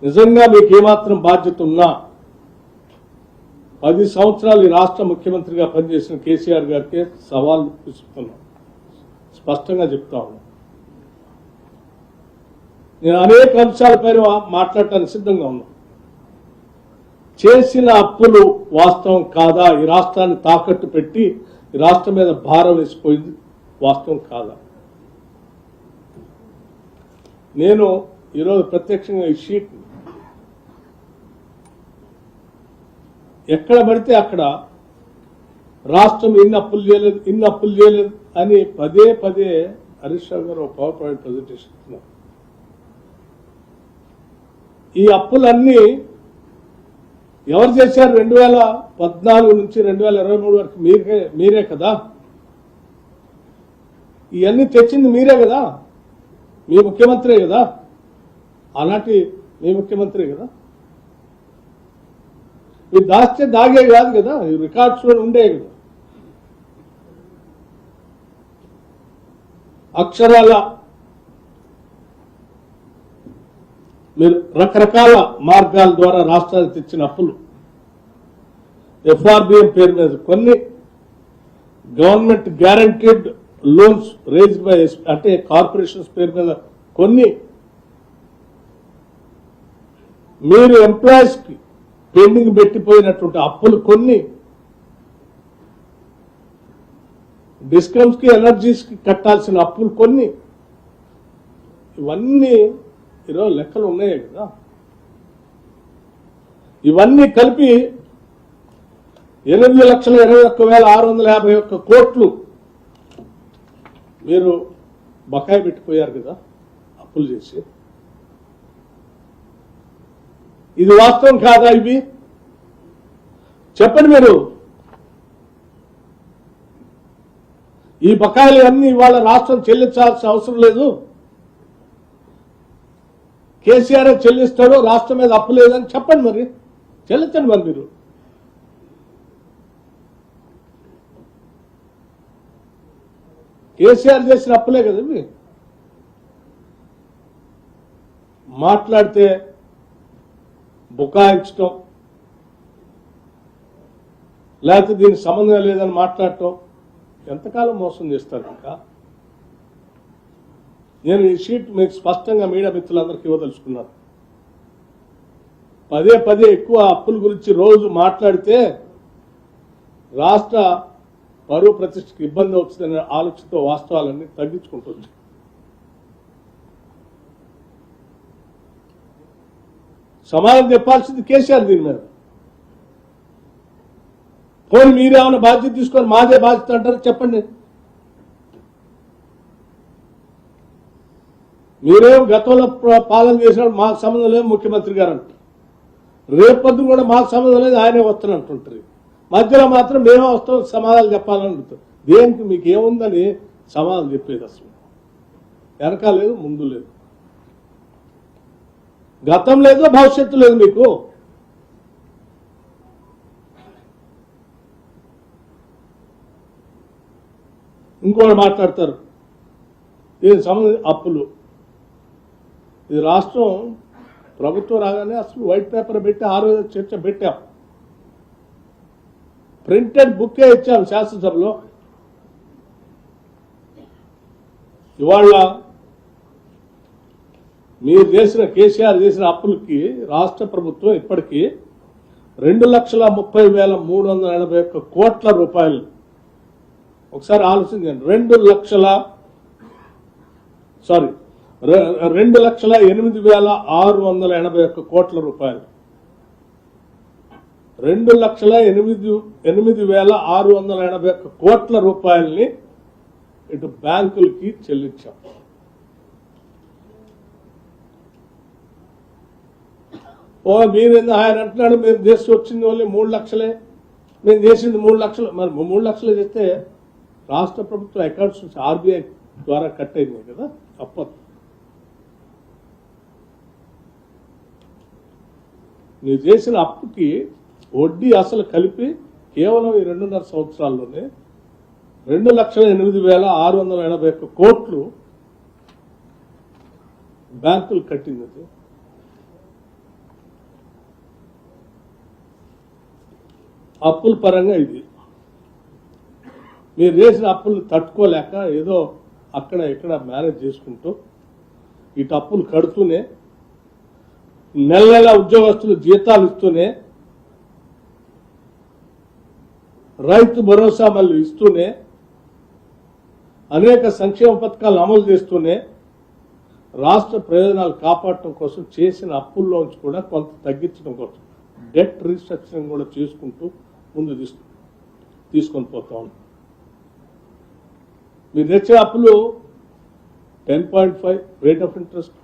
నిజంగా మీకు ఏమాత్రం బాధ్యత ఉన్నా 10 సంవత్సరాలు ఈ రాష్ట్ర ముఖ్యమంత్రిగా పనిచేసిన కేసీఆర్ గారికి సవాల్ విసురుతున్నాం, స్పష్టంగా చెప్తా ఉన్నాం. నేను అనేక అంశాలపైన మాట్లాడటానికి సిద్ధంగా ఉన్నాను. చేసిన అప్పులు వాస్తవం కాదా, ఈ రాష్ట్రాన్ని తాకట్టు పెట్టి ఈ రాష్ట్రం మీద భారం వేసిపోయింది వాస్తవం కాదా? నేను ఈరోజు ప్రత్యక్షంగా ఈ షీట్ ఎక్కడ పడితే అక్కడ రాష్ట్రం ఇన్ని అప్పులు చేయలేదు అని పదే పదే హరీష్ రావు గారు ఒక పవర్ పాయింట్ ప్రజెంటేషన్ ఇస్తున్నారు. ఈ అప్పులన్నీ ఎవరు చేశారు? 2014 నుంచి 2023 వరకు మీరే కదా. ఇవన్నీ తెచ్చింది మీరే కదా, మీ ముఖ్యమంత్రే కదా, అలాంటి మీ ముఖ్యమంత్రే కదా. మీరు దాస్తే దాగే కాదు కదా, రికార్డ్స్ లో ఉండే కదా. అక్షరాల మీరు రకరకాల మార్గాల ద్వారా రాష్ట్రానికి తెచ్చిన అప్పులు, ఎఫ్ఆర్బిఎం పేరు మీద కొన్ని, government guaranteed loans raise by అంటే కార్పొరేషన్స్ పేరు మీద కొన్ని, మీరు ఎంప్లాయీస్ కి పెండింగ్ పెట్టిపోయినటువంటి అప్పులు కొన్ని, డిస్కమ్స్ కి ఎనర్జీస్ కి కట్టాల్సిన అప్పులు కొన్ని, ఇవన్నీ ఈరోజు లెక్కలు ఉన్నాయే కదా. ఇవన్నీ కలిపి 8,21,651 కోట్లు మీరు బకాయి పెట్టిపోయారు కదా అప్పులు చేసి. ఇది వాస్తవం కాదా? ఇవి చెప్పండి మీరు. ఈ బకాయిలు అన్ని ఇవాళ రాష్ట్రం చెల్లించాల్సిన అవసరం లేదు, కేసీఆర్ చెల్లిస్తాడు, రాష్ట్రం మీద అప్పు లేదని చెప్పండి. మరి చెల్లించండి. మరి మీరు కేసీఆర్ చేసిన అప్పులే కదా ఇవి. మాట్లాడితే బుకాయించటం, లేకపోతే దీనికి సంబంధం లేదని మాట్లాడటం ఎంతకాలం మోసం చేస్తారు? ఇంకా నేను ఈ షీట్ మీకు స్పష్టంగా మీడియా మిత్రులందరికీ ఇవ్వదలుచుకున్నాను. పదే పదే ఎక్కువ అప్పుల గురించి రోజు మాట్లాడితే రాష్ట్ర పరువు ప్రతిష్టకి ఇబ్బంది అవుతుందనే ఆలోచనతో వాస్తవాలన్నీ తగ్గించుకుంటుంది. సమాధానం చెప్పాల్సింది కేసీఆర్ దీని మీద. పోనీ మీరేమైనా బాధ్యత తీసుకొని మాదే బాధ్యత అంటారు? చెప్పండి. మీరేం గతంలో పాలన చేసినప్పుడు మాకు సంబంధం లేదు ముఖ్యమంత్రి గారు అంటారు, రేపొద్దు కూడా మాకు సంబంధం లేదు ఆయనే వస్తాను అంటుంటారు. మధ్యలో మాత్రం మేమే వస్తాం సమాధానం చెప్పాలని అడుగుతారు. దేనికి మీకు ఏముందని సమాధానం చెప్పేది? అసలు వెనక లేదు, ముందు లేదు, గతం లేదు, భవిష్యత్తు లేదు మీకు. ఇంకోటి మాట్లాడతారు దీనికి సంబంధించి అప్పులు. ఇది రాష్ట్రం ప్రభుత్వం రాగానే అసలు వైట్ పేపర్ పెట్టి ఆ రోజు చర్చ పెట్టాం, ప్రింటెడ్ బుక్కే ఇచ్చాం శాసనసభలో. ఇవాళ మీరు చేసిన కేసీఆర్ చేసిన అప్పులకి రాష్ట్ర ప్రభుత్వం ఇప్పటికీ 2,30,381 కోట్ల రూపాయలు. ఒకసారి ఆలోచించండి. 2,08,681 కోట్ల రూపాయలు. 2,08,681 కోట్ల రూపాయలని ఇటు బ్యాంకులకి చెల్లించాం. మీరు ఆయన అంటున్నాడు మేము చేసి వచ్చింది ఓన్లీ 3 లక్షలే, మేము చేసింది 3 లక్షలు. మరి 3 లక్షలు చేస్తే రాష్ట్ర ప్రభుత్వం అకౌంట్స్ నుంచి ఆర్బీఐ ద్వారా కట్ అయింది కదా అప్పు. మీరు చేసిన అప్పుకి వడ్డీ అసలు కలిపి కేవలం ఈ 2.5 సంవత్సరాల్లోనే 2,08,681 కోట్లు బ్యాంకులు కట్టింది. అప్పుల పరంగా ఇది మీరు చేసిన అప్పులు తట్టుకోలేక ఏదో అక్కడ ఇక్కడ మేనేజ్ చేసుకుంటూ ఇటు అప్పులు కడుతూనే నెల నెల ఉద్యోగస్తులు జీతాలు ఇస్తూనే రైతు భరోసా మళ్ళీ ఇస్తూనే అనేక సంక్షేమ పథకాలను అమలు చేస్తూనే రాష్ట్ర ప్రయోజనాలు కాపాడటం కోసం చేసిన అప్పుల్లోంచి కూడా కొంత తగ్గించడం కోసం డెట్ రీస్ట్రక్చరింగ్ కూడా చేసుకుంటూ ముందు తీసుకొని పోతా ఉన్నాం. మీరు తెచ్చే అప్పులు 10.5 రేట్ ఆఫ్ ఇంట్రెస్ట్